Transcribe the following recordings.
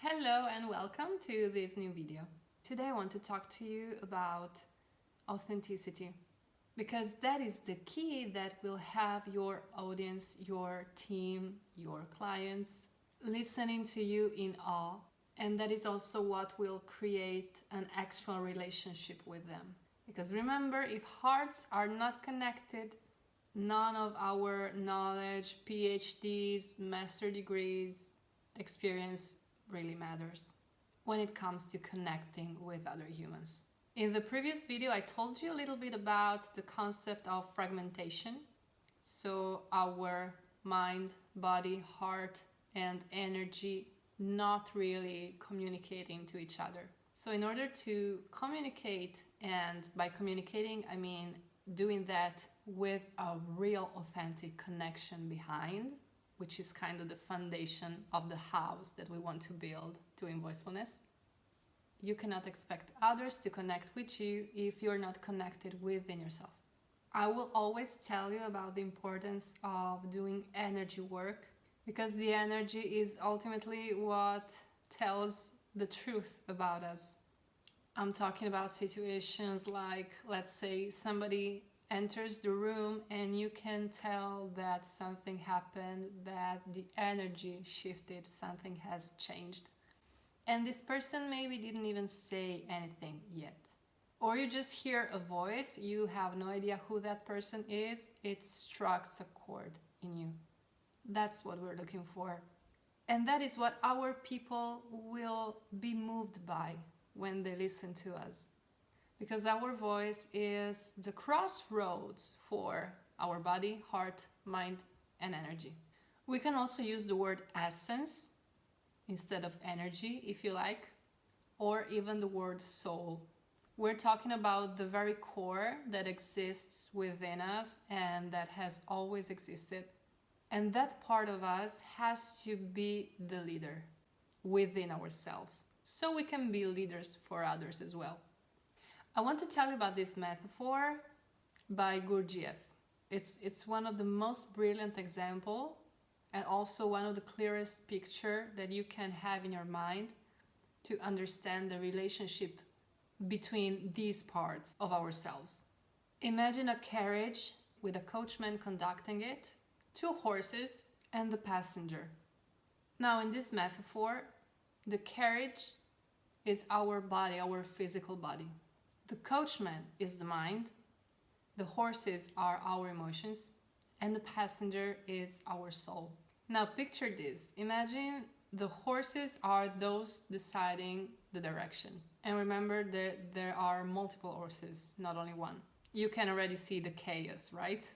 Hello and welcome to this new video. Today I want to talk to you about authenticity because that is the key that will have your audience, your team, your clients listening to you in awe, and that is also what will create an actual relationship with them. Because remember, if hearts are not connected, none of our knowledge, PhDs, master degrees, experience really matters when it comes to connecting with other humans. In the previous video, I told you a little bit about the concept of fragmentation. So our mind, body, heart, and energy not really communicating to each other. So in order to communicate, and by communicating I mean doing that with a real authentic connection behind, which is kind of the foundation of the house that we want to build doing Voicefulness. You cannot expect others to connect with you if you're not connected within yourself. I will always tell you about the importance of doing energy work because the energy is ultimately what tells the truth about us. I'm talking about situations like, let's say somebody enters the room and you can tell that something happened, that the energy shifted, something has changed. And this person maybe didn't even say anything yet. Or you just hear a voice, you have no idea who that person is, it strikes a chord in you. That's what we're looking for. And that is what our people will be moved by when they listen to us. Because our voice is the crossroads for our body, heart, mind, and energy. We can also use the word essence instead of energy, if you like, or even the word soul. We're talking about the very core that exists within us and that has always existed. And that part of us has to be the leader within ourselves, so we can be leaders for others as well. I want to tell you about this metaphor by Gurdjieff. It's one of the most brilliant examples and also one of the clearest picture that you can have in your mind to understand the relationship between these parts of ourselves. Imagine a carriage with a coachman conducting it, two horses and the passenger. Now in this metaphor, the carriage is our body, our physical body. The coachman is the mind, the horses are our emotions, and the passenger is our soul. Now picture this. Imagine the horses are those deciding the direction. And remember that there are multiple horses, not only one. You can already see the chaos, right?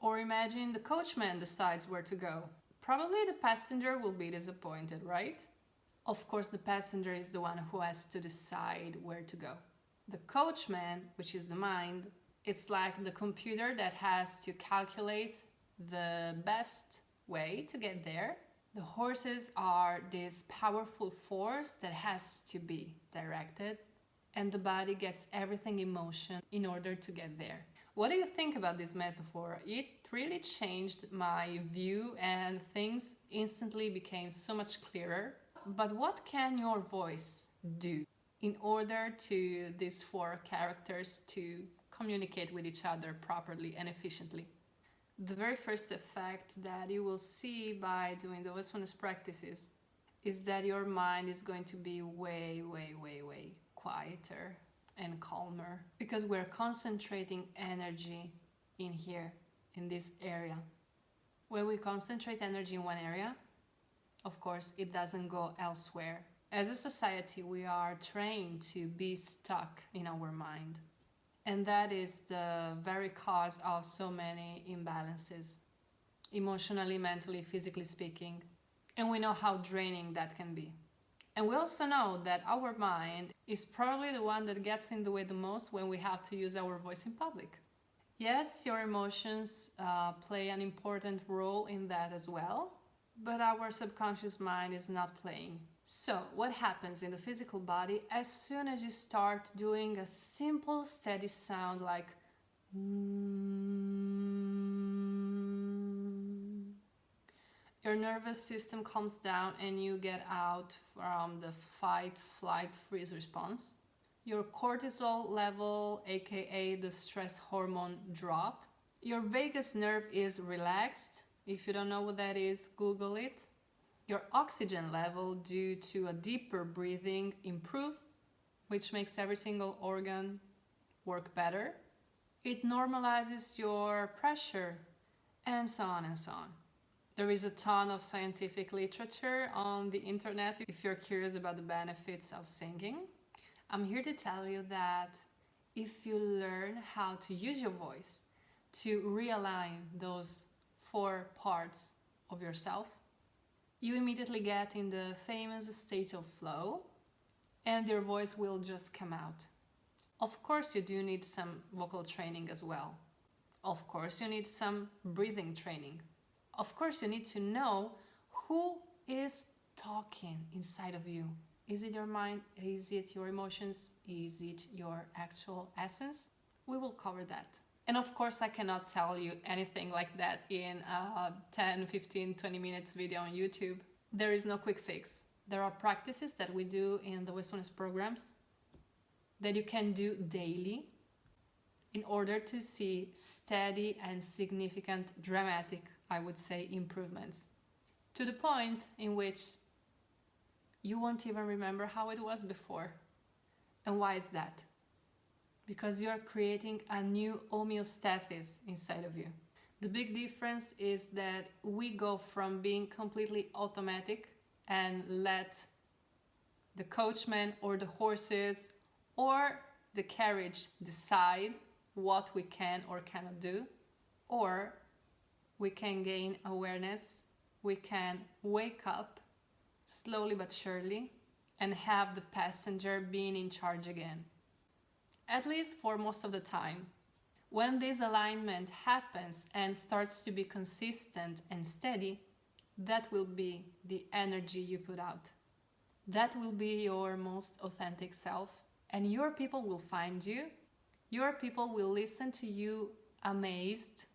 Or imagine the coachman decides where to go. Probably the passenger will be disappointed, right? Of course, the passenger is the one who has to decide where to go. The coachman, which is the mind, it's like the computer that has to calculate the best way to get there. The horses are this powerful force that has to be directed, and the body gets everything in motion in order to get there. What do you think about this metaphor? It really changed my view and things instantly became so much clearer. But what can your voice do in order to these four characters to communicate with each other properly and efficiently? The very first effect that you will see by doing the Voicefulness practices is that your mind is going to be way quieter and calmer because we're concentrating energy in here, in this area. When we concentrate energy in one area, of course, it doesn't go elsewhere. As a society, we are trained to be stuck in our mind. And that is the very cause of so many imbalances, emotionally, mentally, physically speaking. And we know how draining that can be. And we also know that our mind is probably the one that gets in the way the most when we have to use our voice in public. Yes, your emotions play an important role in that as well, but our subconscious mind is not playing. So what happens in the physical body as soon as you start doing a simple steady sound like Your nervous system calms down and you get out from the fight, flight, freeze response. Your cortisol level, aka the stress hormone, drop. Your vagus nerve is relaxed. If you don't know what that is, Google it. Your oxygen level, due to a deeper breathing, improve, which makes every single organ work better. It normalizes your pressure, and so on and so on. There is a ton of scientific literature on the internet if you're curious about the benefits of singing. I'm here to tell you that if you learn how to use your voice to realign those 4 parts of yourself, you immediately get in the famous state of flow and your voice will just come out. Of course, you do need some vocal training as well. Of course, you need some breathing training. Of course, you need to know who is talking inside of you. Is it your mind? Is it your emotions? Is it your actual essence? We will cover that. And of course, I cannot tell you anything like that in a 10, 15, 20 minutes video on YouTube. There is no quick fix. There are practices that we do in the Voicefulness programs that you can do daily in order to see steady and significant, dramatic, I would say, improvements, to the point in which you won't even remember how it was before. And why is that? Because you're creating a new homeostasis inside of you. The big difference is that we go from being completely automatic and let the coachman or the horses or the carriage decide what we can or cannot do, or we can gain awareness, we can wake up slowly but surely and have the passenger being in charge again. At least for most of the time. When this alignment happens and starts to be consistent and steady, that will be the energy you put out. That will be your most authentic self, and your people will find you. Your people will listen to you amazed.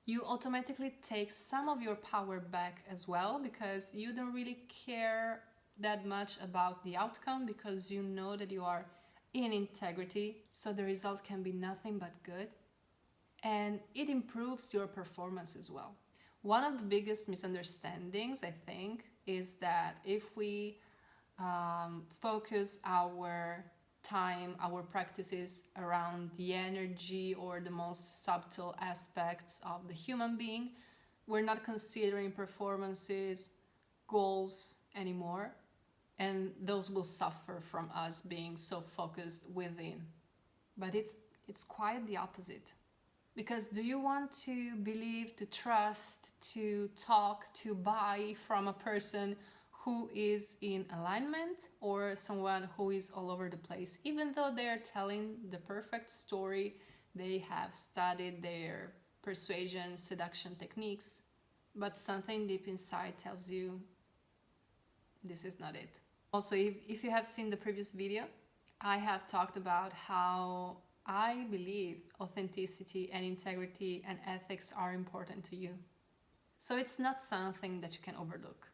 You automatically take some of your power back as well, because you don't really care that much about the outcome, because you know that you are in integrity, so the result can be nothing but good. And it improves your performance as well. One of the biggest misunderstandings, I think, is that if we focus our time, our practices around the energy or the most subtle aspects of the human being, we're not considering performances, goals anymore, and those will suffer from us being so focused within. But it's quite the opposite. Because do you want to believe, to trust, to talk, to buy from a person who is in alignment, or someone who is all over the place? Even though they're telling the perfect story, they have studied their persuasion, seduction techniques, but something deep inside tells you this is not it. Also, if you have seen the previous video, I have talked about how I believe authenticity and integrity and ethics are important to you. So it's not something that you can overlook.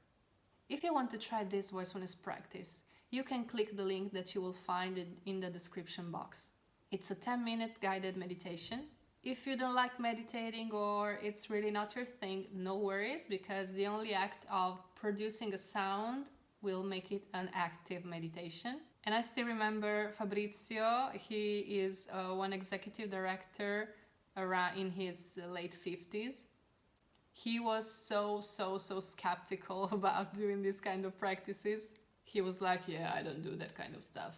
If you want to try this voicefulness practice, you can click the link that you will find in the description box. It's a 10-minute guided meditation. If you don't like meditating or it's really not your thing, no worries, because the only act of producing a sound will make it an active meditation. And I still remember Fabrizio. He is one executive director around in his late 50s. He was so skeptical about doing this kind of practices. He was like, yeah, I don't do that kind of stuff.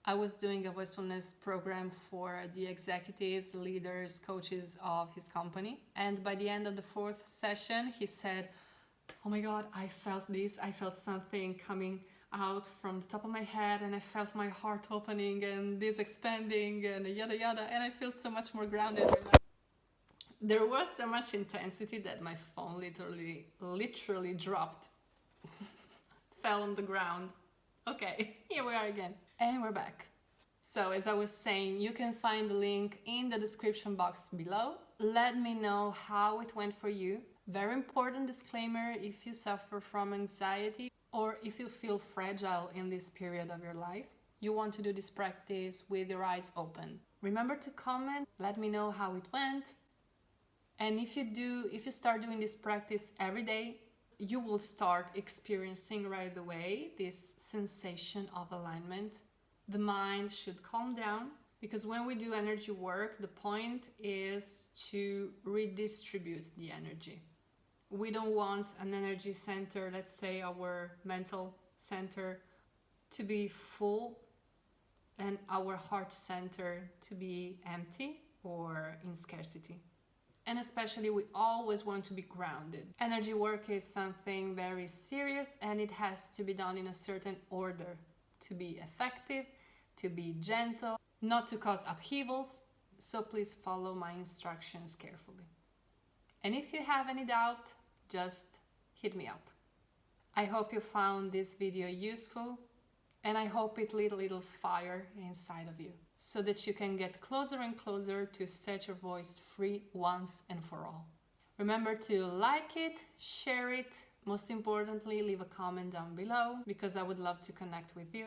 I was doing a voicefulness program for the executives, leaders, coaches of his company. And by the end of the 4th session, he said, oh my God, I felt this. I felt something coming out from the top of my head, and I felt my heart opening and this expanding and yada yada, and I feel so much more grounded. There was so much intensity that my phone literally dropped. Fell on the ground. Okay, here we are again. And we're back. So as I was saying, you can find the link in the description box below. Let me know how it went for you. Very important disclaimer: if you suffer from anxiety or if you feel fragile in this period of your life, you want to do this practice with your eyes open. Remember to comment, let me know how it went. And if you start doing this practice every day, you will start experiencing right away this sensation of alignment. The mind should calm down, because when we do energy work, the point is to redistribute the energy. We don't want an energy center, let's say our mental center, to be full and our heart center to be empty or in scarcity. And especially, we always want to be grounded. Energy work is something very serious, and it has to be done in a certain order to be effective, to be gentle, not to cause upheavals. So please follow my instructions carefully. And if you have any doubt, just hit me up. I hope you found this video useful, and I hope it lit a little fire inside of you, so that you can get closer and closer to set your voice free once and for all. Remember to like it, share it, most importantly, leave a comment down below, because I would love to connect with you.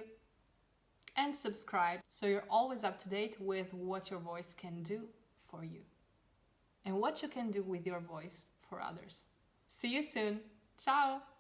And subscribe, so you're always up to date with what your voice can do for you and what you can do with your voice for others. See you soon. Ciao!